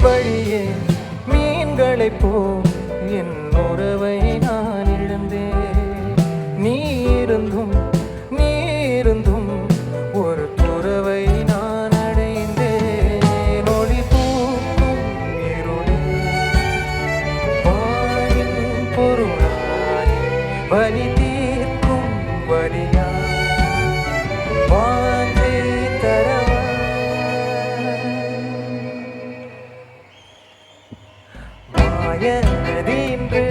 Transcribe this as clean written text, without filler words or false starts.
வழியே மீன்களைப் போல் என் உறவை நான் இழந்தேன். நீ இருந்தும் ஒரு துறவை நான் அடைந்தேன். ஒளி பூக்கும் இருளே வானின் பொருளாய் வலி தீர்க்கும் வலியா வாஞ்சை தரவா மாய நதி இன்று